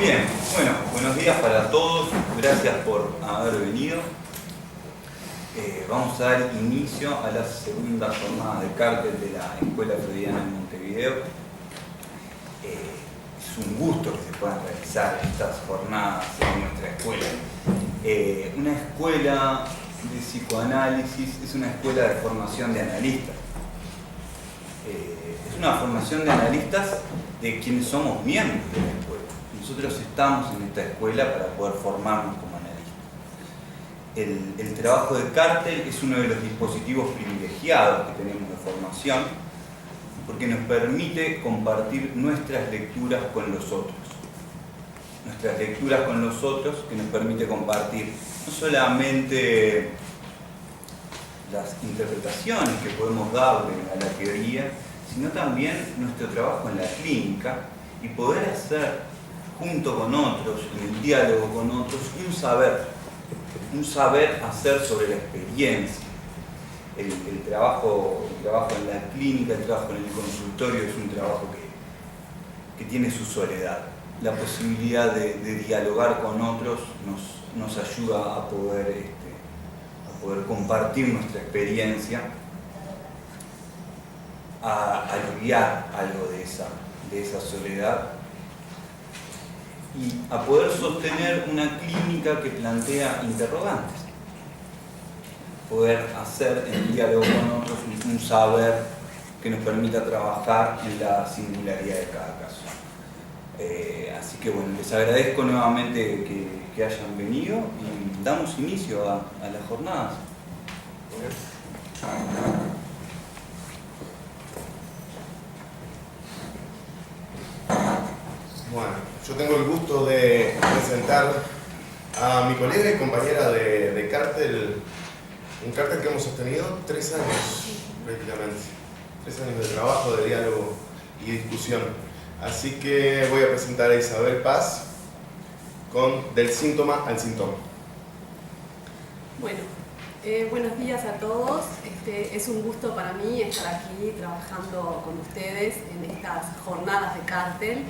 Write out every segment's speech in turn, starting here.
Bien, bueno, buenos días para todos, gracias por haber venido. Vamos a dar inicio a la segunda jornada de cártel de la Escuela Freudiana de Montevideo. Es un gusto que se puedan realizar estas jornadas en nuestra escuela. Una escuela de psicoanálisis es una escuela de formación de analistas. Es una formación de analistas de quienes somos miembros de la escuela. Nosotros estamos en esta escuela para poder formarnos como analistas. El trabajo de cártel es uno de los dispositivos privilegiados que tenemos de formación porque nos permite compartir nuestras lecturas con los otros. Nuestras lecturas con los otros que nos permite compartir no solamente las interpretaciones que podemos darle a la teoría, sino también nuestro trabajo en la clínica y poder hacer junto con otros, en el diálogo con otros, un saber hacer sobre la experiencia. El trabajo en la clínica, el trabajo en el consultorio es un trabajo que tiene su soledad. La posibilidad de dialogar con otros nos ayuda a poder compartir nuestra experiencia, a aliviar algo de esa soledad y a poder sostener una clínica que plantea interrogantes. Poder hacer en diálogo con otros un saber que nos permita trabajar en la singularidad de cada caso. Así que bueno, les agradezco nuevamente que hayan venido y damos inicio a las jornadas. Bueno, yo tengo el gusto de presentar a mi colega y compañera de cártel, un cártel que hemos sostenido 3 años prácticamente, 3 años de trabajo, de diálogo y discusión. Así que voy a presentar a Isabel Paz con Del síntoma al síntoma. Bueno, buenos días a todos. Es un gusto para mí estar aquí trabajando con ustedes en estas jornadas de cártel.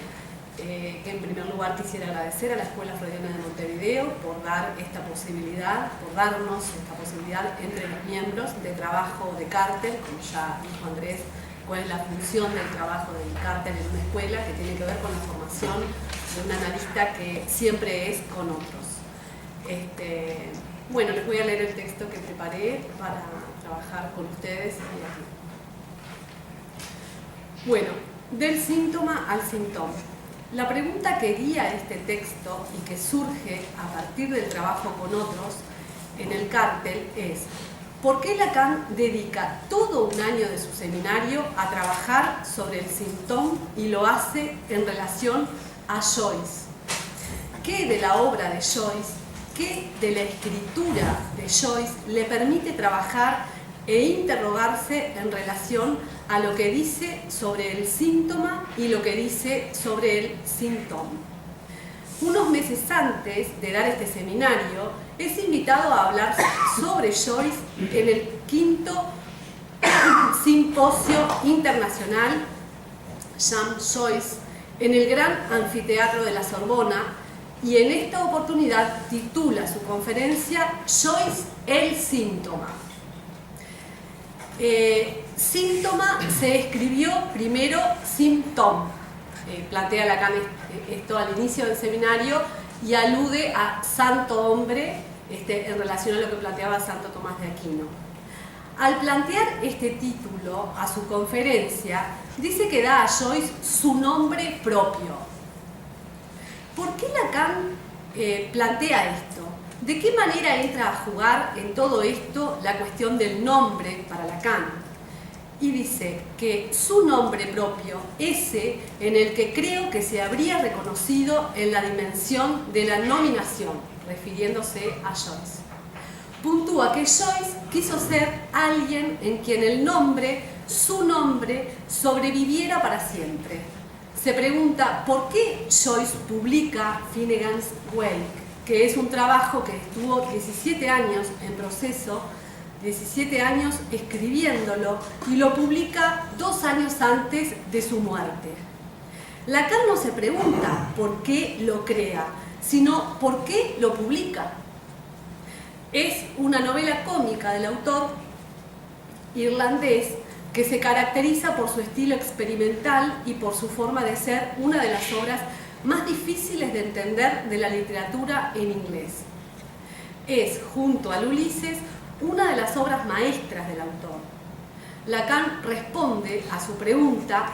Que en primer lugar quisiera agradecer a la Escuela Freudiana de Montevideo por dar esta posibilidad, por darnos esta posibilidad entre los miembros de trabajo de cártel, como ya dijo Andrés, cuál es la función del trabajo del cártel en una escuela que tiene que ver con la formación de un analista que siempre es con otros. Bueno, les voy a leer el texto que preparé para trabajar con ustedes y aquí. Bueno, del síntoma al síntoma. La pregunta que guía este texto y que surge a partir del trabajo con otros en el cártel es: ¿por qué Lacan dedica todo un año de su seminario a trabajar sobre el síntoma y lo hace en relación a Joyce? ¿Qué de la obra de Joyce, qué de la escritura de Joyce le permite trabajar e interrogarse en relación a lo que dice sobre el síntoma y lo que dice sobre el síntoma? Unos meses antes de dar este seminario, es invitado a hablar sobre Joyce en el 5º Simposio Internacional James-Joyce en el Gran Anfiteatro de la Sorbona, y en esta oportunidad titula su conferencia Joyce, el síntoma. Síntoma se escribió primero symptom. Plantea Lacan esto al inicio del seminario y alude a santo hombre en relación a lo que planteaba Santo Tomás de Aquino. Al plantear este título a su conferencia, dice que da a Joyce su nombre propio. ¿Por qué Lacan plantea esto? ¿De qué manera entra a jugar en todo esto la cuestión del nombre para Lacan? Y dice que su nombre propio, ese en el que creo que se habría reconocido en la dimensión de la nominación, refiriéndose a Joyce. Puntúa que Joyce quiso ser alguien en quien el nombre, su nombre, sobreviviera para siempre. Se pregunta por qué Joyce publica Finnegan's Wake, que es un trabajo que estuvo 17 años en proceso, 17 años escribiéndolo, y lo publica 2 años antes de su muerte. Lacan no se pregunta por qué lo crea, sino por qué lo publica. Es una novela cómica del autor irlandés que se caracteriza por su estilo experimental y por su forma de ser una de las obras más difíciles de entender de la literatura en inglés. Es, junto al Ulises, una de las obras maestras del autor. Lacan responde a su pregunta,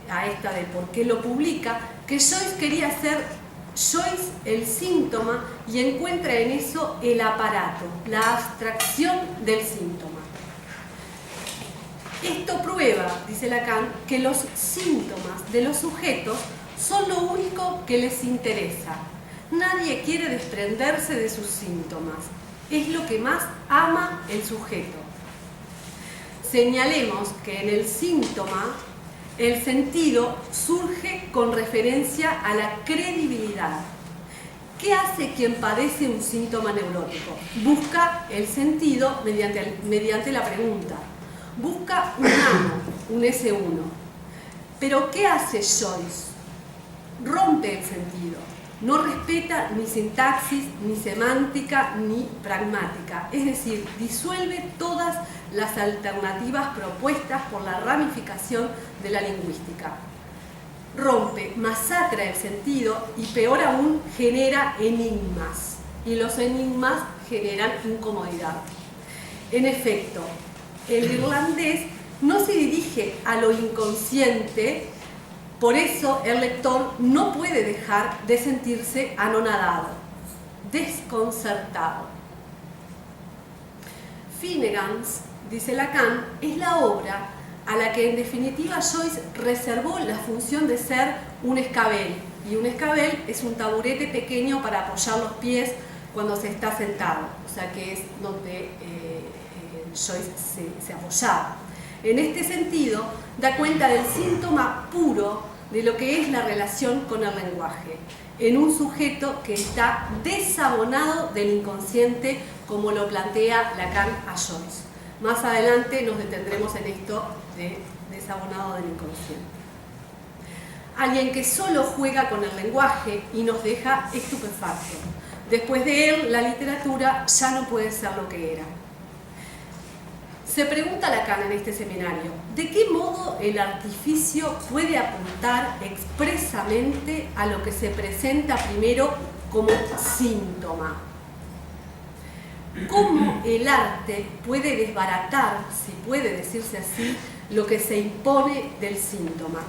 a esta de por qué lo publica, que Joyce quería ser Joyce el síntoma y encuentra en eso el aparato, la abstracción del síntoma. Esto prueba, dice Lacan, que los síntomas de los sujetos son lo único que les interesa. Nadie quiere desprenderse de sus síntomas. Es lo que más ama el sujeto. Señalemos que en el síntoma el sentido surge con referencia a la credibilidad. ¿Qué hace quien padece un síntoma neurótico? Busca el sentido mediante la pregunta. Busca un amo, un S1. Pero ¿qué hace Joyce? Rompe el sentido. No respeta ni sintaxis, ni semántica, ni pragmática. Es decir, disuelve todas las alternativas propuestas por la ramificación de la lingüística. Rompe, masacra el sentido y, peor aún, genera enigmas. Y los enigmas generan incomodidad. En efecto, el irlandés no se dirige a lo inconsciente. Por eso el lector no puede dejar de sentirse anonadado, desconcertado. Finnegans, dice Lacan, es la obra a la que en definitiva Joyce reservó la función de ser un escabel. Y un escabel es un taburete pequeño para apoyar los pies cuando se está sentado, o sea que es donde Joyce se apoyaba. En este sentido, da cuenta del síntoma puro de lo que es la relación con el lenguaje, en un sujeto que está desabonado del inconsciente, como lo plantea Lacan a Joyce. Más adelante nos detendremos en esto de desabonado del inconsciente. Alguien que solo juega con el lenguaje y nos deja estupefactos. Después de él, la literatura ya no puede ser lo que era. Se pregunta Lacan en este seminario, ¿de qué modo el artificio puede apuntar expresamente a lo que se presenta primero como síntoma? ¿Cómo el arte puede desbaratar, si puede decirse así, lo que se impone del síntoma?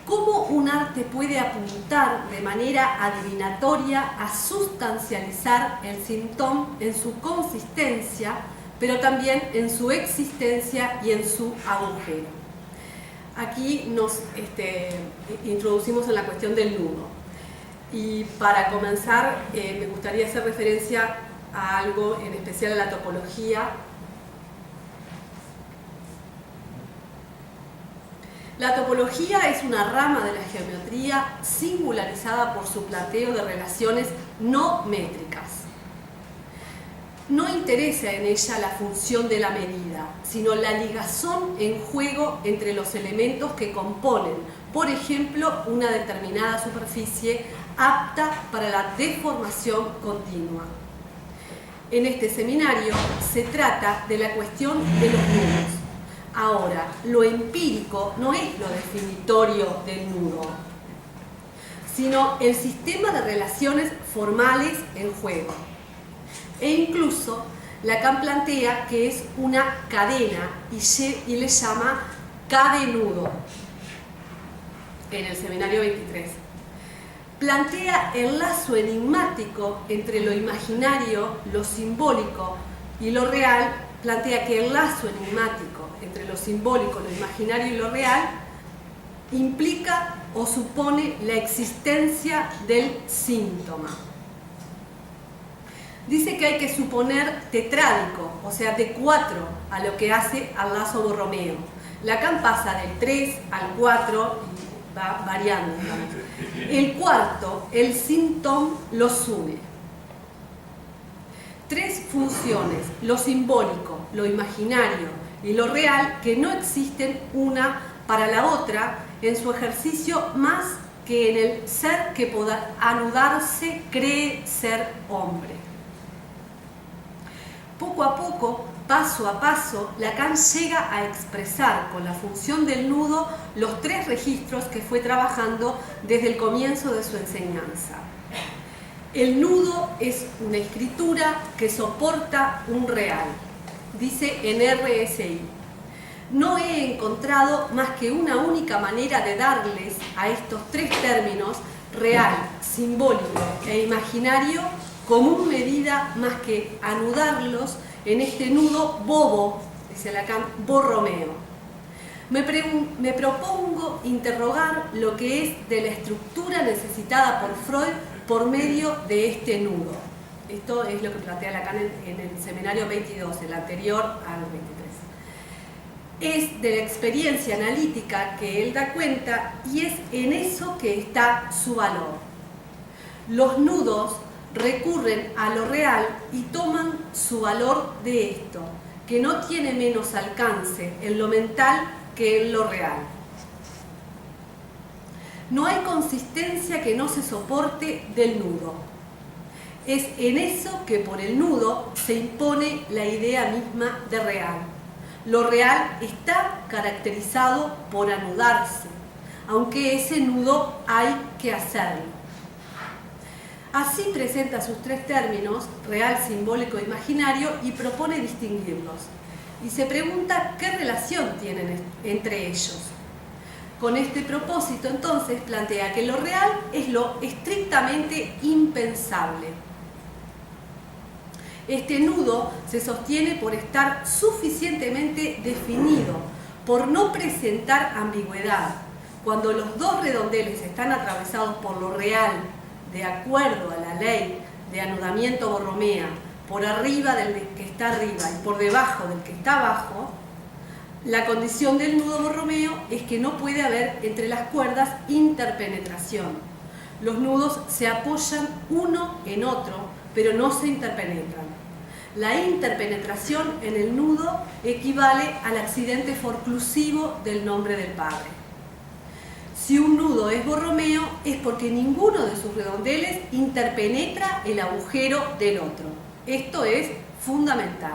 ¿Cómo un arte puede apuntar de manera adivinatoria a sustancializar el síntoma en su consistencia, pero también en su existencia y en su agujero? Aquí nos introducimos en la cuestión del nudo. Y para comenzar, me gustaría hacer referencia a algo en especial, a la topología. La topología es una rama de la geometría singularizada por su planteo de relaciones no métricas. No interesa en ella la función de la medida, sino la ligazón en juego entre los elementos que componen, por ejemplo, una determinada superficie apta para la deformación continua. En este seminario se trata de la cuestión de los nudos. Ahora, lo empírico no es lo definitorio del nudo, sino el sistema de relaciones formales en juego. E incluso Lacan plantea que es una cadena y le llama cadenudo en el seminario 23. Plantea el lazo enigmático entre lo imaginario, lo simbólico y lo real. Plantea que el lazo enigmático entre lo simbólico, lo imaginario y lo real implica o supone la existencia del síntoma. Dice que hay que suponer tetrádico, o sea, de 4, a lo que hace al lazo Borromeo. Lacan pasa del 3 al 4 y va variando. El cuarto, el síntoma, los une. 3 funciones, lo simbólico, lo imaginario y lo real, que no existen una para la otra en su ejercicio más que en el ser que por anudarse cree ser hombre. Poco a poco, paso a paso, Lacan llega a expresar con la función del nudo los tres registros que fue trabajando desde el comienzo de su enseñanza. El nudo es una escritura que soporta un real, dice en RSI. No he encontrado más que una única manera de darles a estos tres términos, real, simbólico e imaginario, común medida más que anudarlos en este nudo bobo, dice Lacan, borromeo. Me propongo interrogar lo que es de la estructura necesitada por Freud por medio de este nudo. Esto es lo que plantea Lacan en el seminario 22, el anterior al 23. Es de la experiencia analítica que él da cuenta y es en eso que está su valor. Los nudos recurren a lo real y toman su valor de esto, que no tiene menos alcance en lo mental que en lo real. No hay consistencia que no se soporte del nudo. Es en eso que por el nudo se impone la idea misma de real. Lo real está caracterizado por anudarse, aunque ese nudo hay que hacerlo. Así presenta sus tres términos, real, simbólico e imaginario, y propone distinguirlos. Y se pregunta qué relación tienen entre ellos. Con este propósito, entonces, plantea que lo real es lo estrictamente impensable. Este nudo se sostiene por estar suficientemente definido, por no presentar ambigüedad. Cuando los dos redondeles están atravesados por lo real, de acuerdo a la ley de anudamiento borromea, por arriba del que está arriba y por debajo del que está abajo, la condición del nudo borromeo es que no puede haber entre las cuerdas interpenetración. Los nudos se apoyan uno en otro, pero no se interpenetran. La interpenetración en el nudo equivale al accidente forclusivo del nombre del Padre. Si un nudo es borromeo, es porque ninguno de sus redondeles interpenetra el agujero del otro. Esto es fundamental.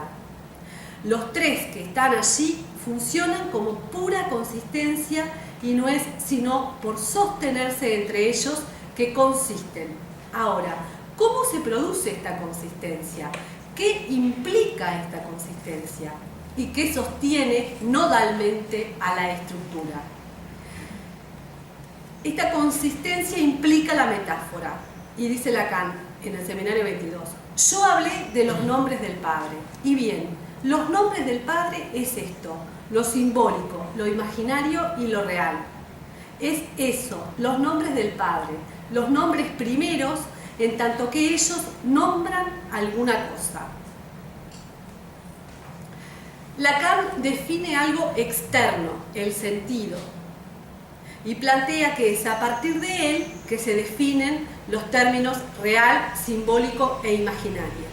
Los tres que están allí funcionan como pura consistencia y no es sino por sostenerse entre ellos que consisten. Ahora, ¿cómo se produce esta consistencia? ¿Qué implica esta consistencia? ¿Y qué sostiene nodalmente a la estructura? Esta consistencia implica la metáfora. Y dice Lacan en el seminario 22, yo hablé de los nombres del Padre. Y bien, los nombres del Padre es esto, lo simbólico, lo imaginario y lo real. Es eso, los nombres del Padre, los nombres primeros, en tanto que ellos nombran alguna cosa. Lacan define algo externo, el sentido, y plantea que es a partir de él que se definen los términos real, simbólico e imaginario.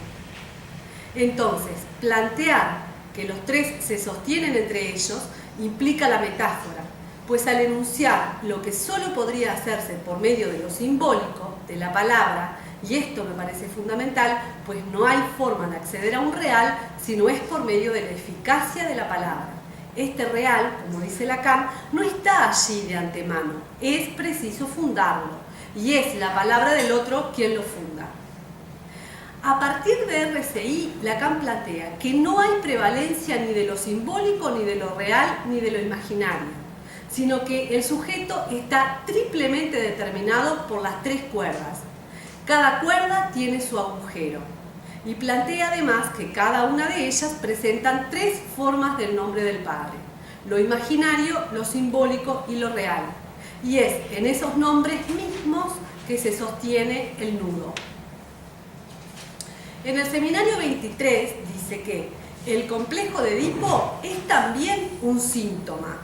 Entonces, plantear que los tres se sostienen entre ellos implica la metáfora, pues al enunciar lo que solo podría hacerse por medio de lo simbólico, de la palabra, y esto me parece fundamental, pues no hay forma de acceder a un real si no es por medio de la eficacia de la palabra. Este real, como dice Lacan, no está allí de antemano, es preciso fundarlo, y es la palabra del otro quien lo funda. A partir de RSI, Lacan plantea que no hay prevalencia ni de lo simbólico, ni de lo real, ni de lo imaginario, sino que el sujeto está triplemente determinado por las tres cuerdas. Cada cuerda tiene su agujero. Y plantea además que cada una de ellas presentan tres formas del nombre del Padre: lo imaginario, lo simbólico y lo real. Y es en esos nombres mismos que se sostiene el nudo. En el seminario 23 dice que el complejo de Edipo es también un síntoma.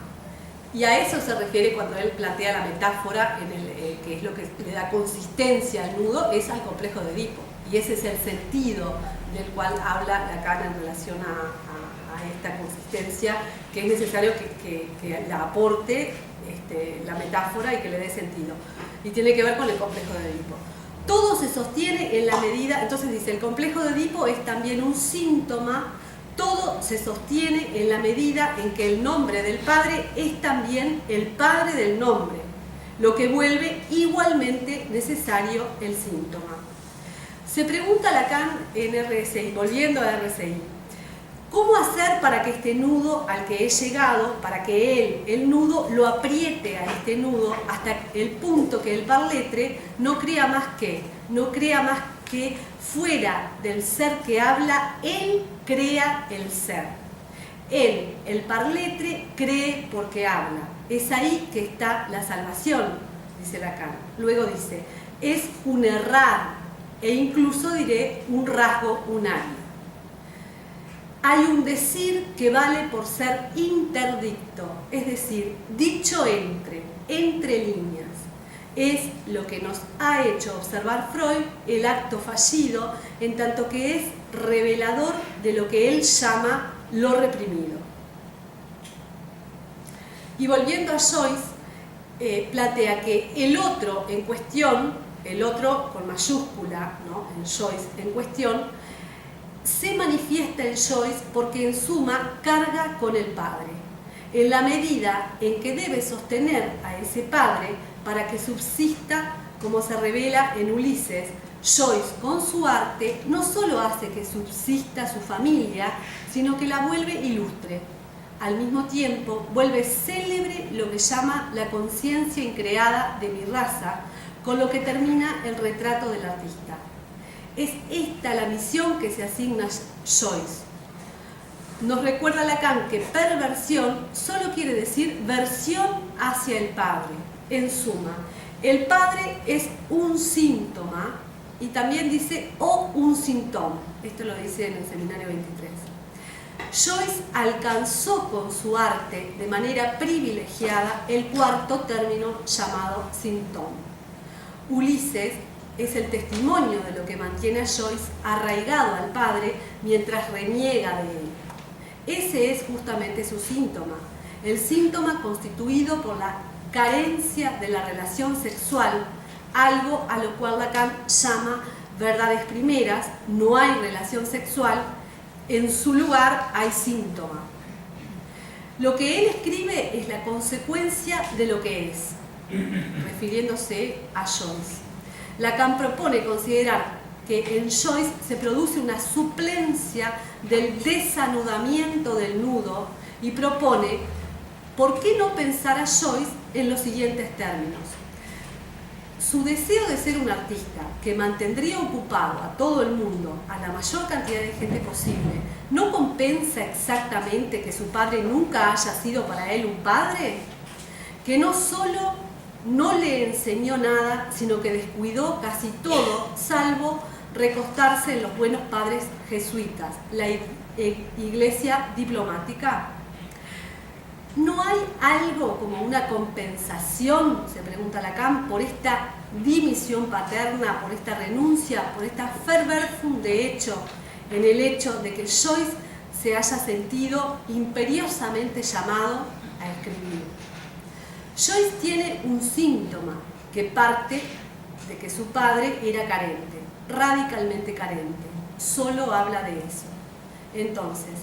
Y a eso se refiere cuando él plantea la metáfora, que es lo que le da consistencia al nudo, es al complejo de Edipo. Y ese es el sentido del cual habla Lacan en relación a esta consistencia que es necesario que la aporte la metáfora y que le dé sentido. Y tiene que ver con el complejo de Edipo. Todo se sostiene en la medida, entonces dice, el complejo de Edipo es también un síntoma, todo se sostiene en la medida en que el nombre del padre es también el padre del nombre, lo que vuelve igualmente necesario el síntoma. Se pregunta Lacan en RSI, volviendo a RSI, ¿cómo hacer para que este nudo al que he llegado, para que él, el nudo, lo apriete a este nudo hasta el punto que el parletre no crea más que fuera del ser que habla, él crea el ser. Él, el parletre, cree porque habla. Es ahí que está la salvación, dice Lacan. Luego dice, es un errar e incluso diré un rasgo unario. Hay un decir que vale por ser interdicto, es decir, dicho entre líneas. Es lo que nos ha hecho observar Freud el acto fallido, en tanto que es revelador de lo que él llama lo reprimido. Y volviendo a Joyce, plantea que el otro en cuestión, el otro con mayúscula, ¿no?, en Joyce en cuestión, se manifiesta en Joyce porque en suma carga con el padre, en la medida en que debe sostener a ese padre para que subsista, como se revela en Ulises. Joyce con su arte no solo hace que subsista su familia, sino que la vuelve ilustre. Al mismo tiempo vuelve célebre lo que llama la conciencia increada de mi raza, con lo que termina el retrato del artista. Es esta la misión que se asigna Joyce. Nos recuerda Lacan que perversión solo quiere decir versión hacia el padre. En suma, el padre es un síntoma y también dice o un síntoma. Esto lo dice en el seminario 23. Joyce alcanzó con su arte de manera privilegiada el cuarto término llamado síntoma. Ulises es el testimonio de lo que mantiene a Joyce arraigado al padre mientras reniega de él. Ese es justamente su síntoma, el síntoma constituido por la carencia de la relación sexual, algo a lo cual Lacan llama verdades primeras. No hay relación sexual, en su lugar hay síntoma. Lo que él escribe es la consecuencia de lo que es, refiriéndose a Joyce. Lacan propone considerar que en Joyce se produce una suplencia del desanudamiento del nudo y propone, ¿por qué no pensar a Joyce en los siguientes términos? Su deseo de ser un artista que mantendría ocupado a todo el mundo, a la mayor cantidad de gente posible, ¿no compensa exactamente que su padre nunca haya sido para él un padre? Que no solo no le enseñó nada, sino que descuidó casi todo, salvo recostarse en los buenos padres jesuitas, la iglesia diplomática. ¿No hay algo como una compensación, se pregunta Lacan, por esta dimisión paterna, por esta renuncia, por esta Verwerfung de hecho, en el hecho de que Joyce se haya sentido imperiosamente llamado a escribir? Joyce tiene un síntoma que parte de que su padre era carente, radicalmente carente. Solo habla de eso. Entonces,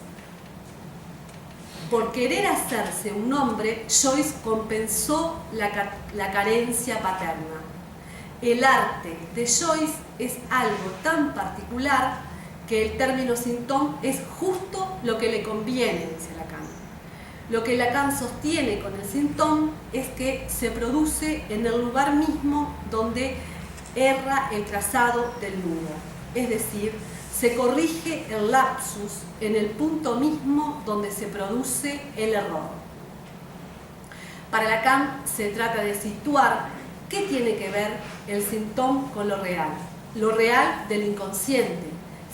por querer hacerse un hombre, Joyce compensó la carencia paterna. El arte de Joyce es algo tan particular que el término síntoma es justo lo que le conviene, dice Lacan. Lo que Lacan sostiene con el síntoma es que se produce en el lugar mismo donde erra el trazado del nudo, es decir, se corrige el lapsus en el punto mismo donde se produce el error. Para Lacan se trata de situar qué tiene que ver el síntoma con lo real del inconsciente,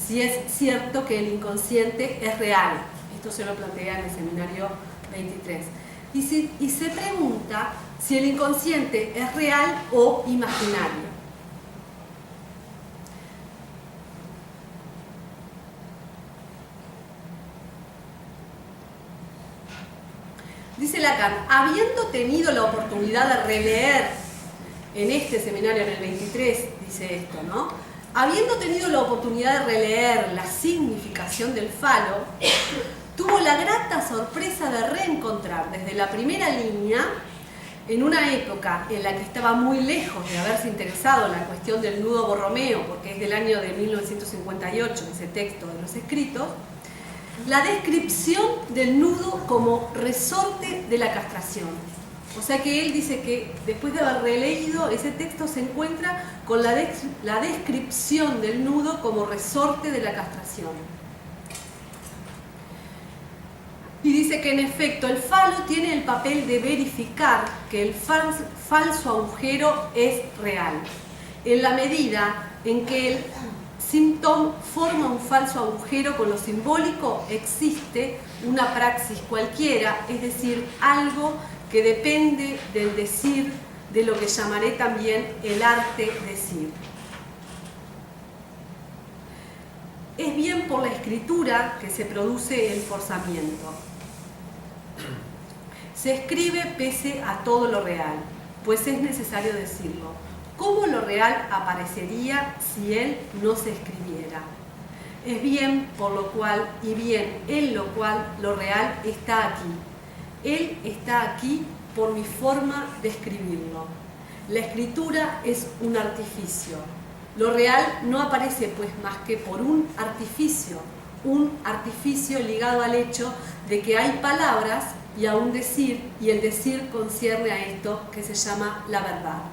si es cierto que el inconsciente es real. Esto se lo plantea en el seminario 23. Y se pregunta si el inconsciente es real o imaginario. Lacan, habiendo tenido la oportunidad de releer en este seminario, en el 23, dice esto, ¿no? Habiendo tenido la oportunidad de releer la significación del falo, tuvo la grata sorpresa de reencontrar desde la primera línea, en una época en la que estaba muy lejos de haberse interesado en la cuestión del nudo Borromeo, porque es del año de 1958, ese texto de los escritos, la descripción del nudo como resorte de la castración. O sea que él dice que después de haber releído ese texto se encuentra con la descripción del nudo como resorte de la castración. Y dice que en efecto el falo tiene el papel de verificar que el falso agujero es real. En la medida en que el síntoma forma un falso agujero con lo simbólico, existe una praxis cualquiera, es decir, algo que depende del decir, de lo que llamaré también el arte decir. Es bien por la escritura que se produce el forzamiento. Se escribe pese a todo lo real, pues es necesario decirlo. ¿Cómo lo real aparecería si él no se escribiera? Es bien por lo cual y bien en lo cual lo real está aquí. Él está aquí por mi forma de escribirlo. La escritura es un artificio. Lo real no aparece pues más que por un artificio ligado al hecho de que hay palabras y a un decir, y el decir concierne a esto que se llama la verdad.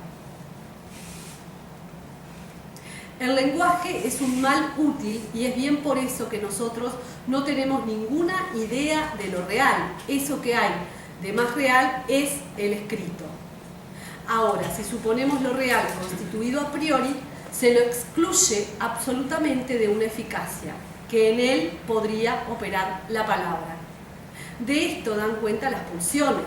El lenguaje es un mal útil y es bien por eso que nosotros no tenemos ninguna idea de lo real. Eso que hay de más real es el escrito. Ahora, si suponemos lo real constituido a priori, se lo excluye absolutamente de una eficacia, que en él podría operar la palabra. De esto dan cuenta las pulsiones.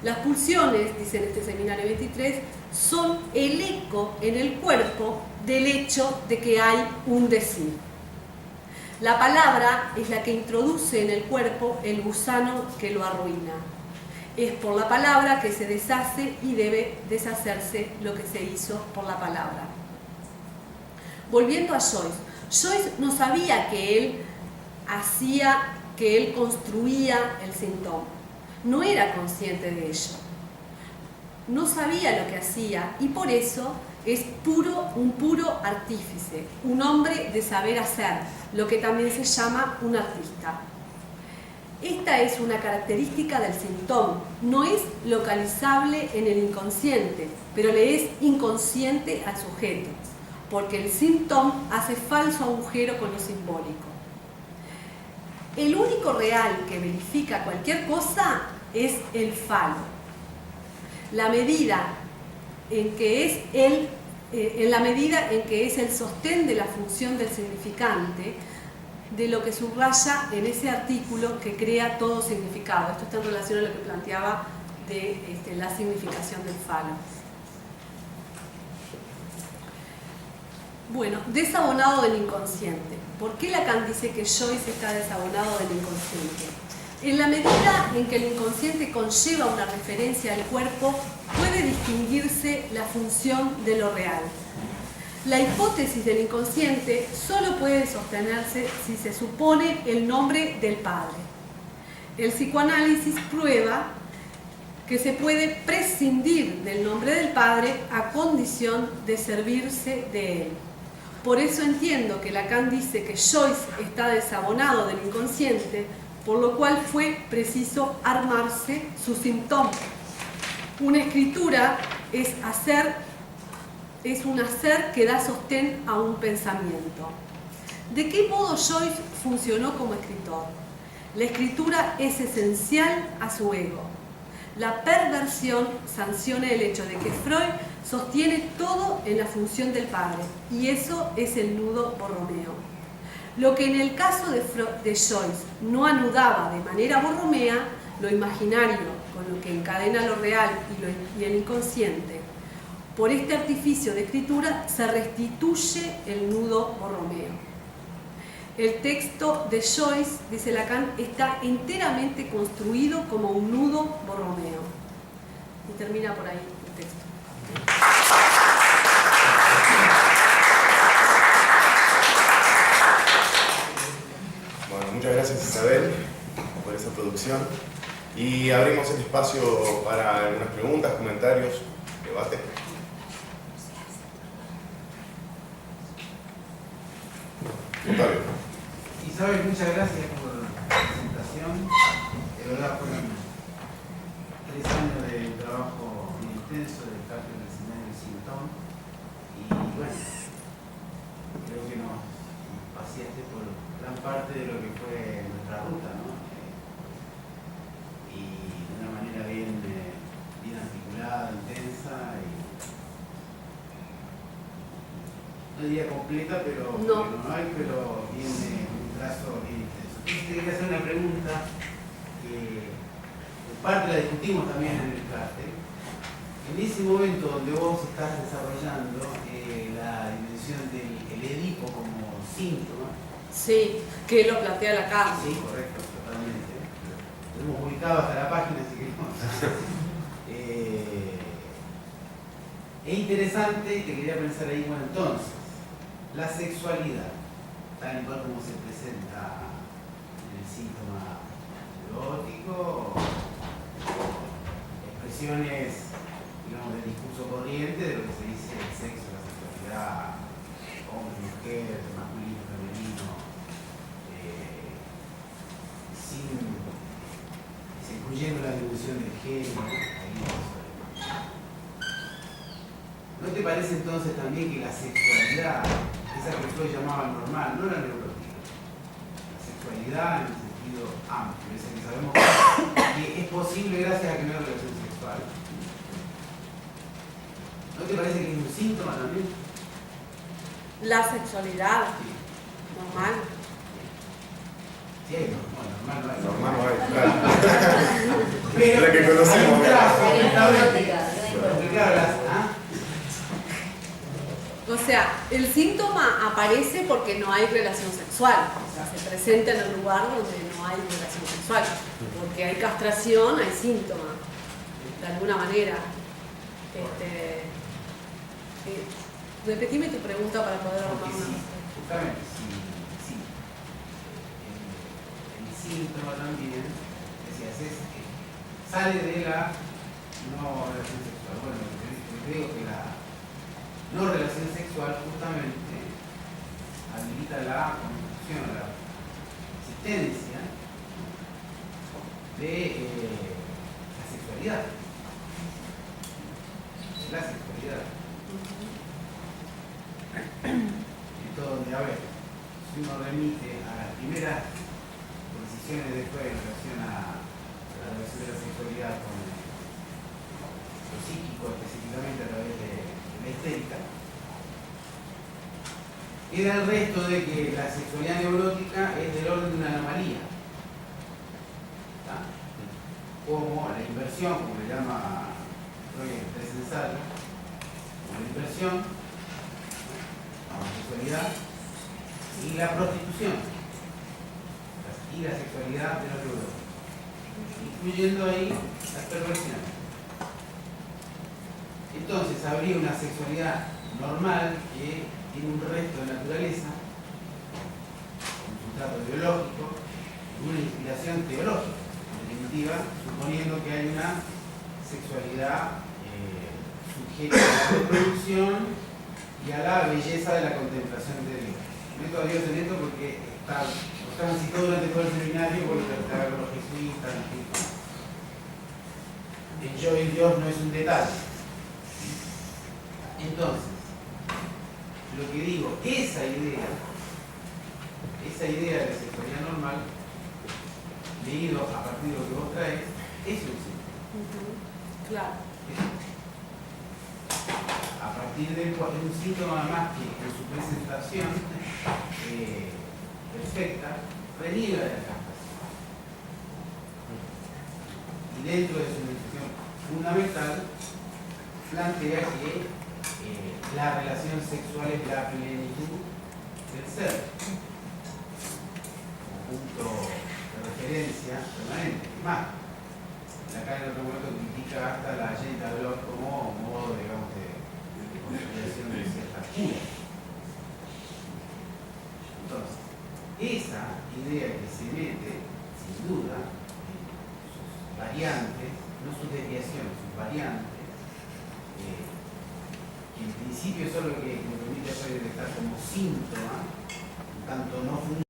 Las pulsiones, dice en este seminario 23, son el eco en el cuerpo del hecho de que hay un decir. La palabra es la que introduce en el cuerpo el gusano que lo arruina. Es por la palabra que se deshace y debe deshacerse lo que se hizo por la palabra. Volviendo a Joyce, Joyce no sabía que él construía el síntoma. No era consciente de ello. No sabía lo que hacía y por eso es un puro artífice, un hombre de saber hacer, lo que también se llama un artista. Esta es una característica del síntoma. No es localizable en el inconsciente, pero le es inconsciente al sujeto, porque el síntoma hace falso agujero con lo simbólico. El único real que verifica cualquier cosa es el falo. La medida en que es el sostén de la función del significante, de lo que subraya en ese artículo que crea todo significado. Esto está en relación a lo que planteaba de la significación del falo. Bueno, desabonado del inconsciente. ¿Por qué Lacan dice que Joyce está desabonado del inconsciente? En la medida en que el inconsciente conlleva una referencia al cuerpo, puede distinguirse la función de lo real. La hipótesis del inconsciente solo puede sostenerse si se supone el nombre del padre. El psicoanálisis prueba que se puede prescindir del nombre del padre a condición de servirse de él. Por eso entiendo que Lacan dice que Joyce está desabonado del inconsciente, por lo cual fue preciso armarse su síntoma. Una escritura es un hacer que da sostén a un pensamiento. ¿De qué modo Joyce funcionó como escritor? La escritura es esencial a su ego. La perversión sanciona el hecho de que Freud sostiene todo en la función del padre, y eso es el nudo borromeo. Lo que en el caso de Joyce no anudaba de manera borromea, lo imaginario, con lo que encadena lo real y el inconsciente, por este artificio de escritura se restituye el nudo borromeo. El texto de Joyce, dice Lacan, está enteramente construido como un nudo borromeo. Y termina por ahí el texto. Bueno, muchas gracias Isabel por esa producción. Y abrimos el espacio para algunas preguntas, comentarios, debate. Octavio. Isabel, muchas gracias por la presentación. De verdad fueron 3 años de trabajo muy intenso de parte del escenario de Sintón. Y bueno, creo que nos paseaste por gran parte de lo que fue nuestra ruta, ¿no? Y de una manera bien articulada, intensa y no diría completa, pero no hay, pero viene un trazo bien intenso. Entonces te quería hacer una pregunta que en parte la discutimos también en el cártel. En ese momento donde vos estás desarrollando la dimensión del Edipo como síntoma. Sí, que lo plantea Lacan. Sí, correcto, totalmente. Lo hemos publicado hasta la página, si queremos. Es interesante, te quería pensar ahí, bueno, entonces, la sexualidad, tal y cual como se presenta en el síntoma erótico, expresiones, digamos, del discurso corriente de lo que se dice el sexo, la sexualidad, hombre, mujer, masculino, femenino, incluyendo la dimensión del género. ¿No te parece entonces también que la sexualidad, esa que Freud llamaba normal, no la neurótica, la sexualidad en el sentido amplio, es que sabemos que es posible gracias a que no hay relación sexual? ¿No te parece que es un síntoma también? La sexualidad, Sí. normal. Sí, bueno, normal no hay. Normal no hay, claro. Pero La que conocemos. hay un trazo, Hay una está bien. neurótica, Porque claro, O sea, el síntoma aparece porque no hay relación sexual. O sea, se presenta en el lugar donde no hay relación sexual. Porque hay castración, hay síntoma. De alguna manera. Repetime tu pregunta para poder armar porque una sí, respuesta. justamente, sí. El síntoma también, decías, sale de la no relación sexual. Bueno, yo creo que la no relación sexual justamente habilita la construcción, la existencia de la sexualidad. La sexualidad. Entonces, a ver, si uno remite a las primeras posiciones de Freud en relación a la relación de la sexualidad con lo psíquico, específicamente a través de la estética, queda el resto de que la sexualidad neurótica es del orden de una anomalía. ¿Está? Como la inversión, como le llama Freud en el tres ensayos, como la inversión, la sexualidad y la prostitución y la sexualidad de los neuróticos, incluyendo ahí las perversiones. Entonces habría una sexualidad normal que tiene un resto de naturaleza, un sustrato biológico, una inspiración teológica, en definitiva, suponiendo que hay una sexualidad sujeta a la reproducción y a la belleza de la contemplación de Dios. Meto a Dios en esto porque lo transitó durante todo el seminario por lo que está con los jesuitas. El yo y Dios no es un detalle. Entonces, lo que digo, esa idea de sexualidad normal, leído a partir de lo que vos traes, es un síntoma. Claro. A partir de un síntoma más que en su presentación perfecta, reniega de la castración. Y dentro de su definición fundamental, plantea que la relación sexual es la plenitud del ser. punto de referencia permanente. Es más, acá en otro momento critica hasta la agenda blog como modo, digamos, de consolidación de ciertas curas. Entonces, esa idea que se mete, sin duda, en sus variantes, no sus desviaciones, sus variantes, que en principio solo que me permite hacer detectar como síntoma, tanto no funciona.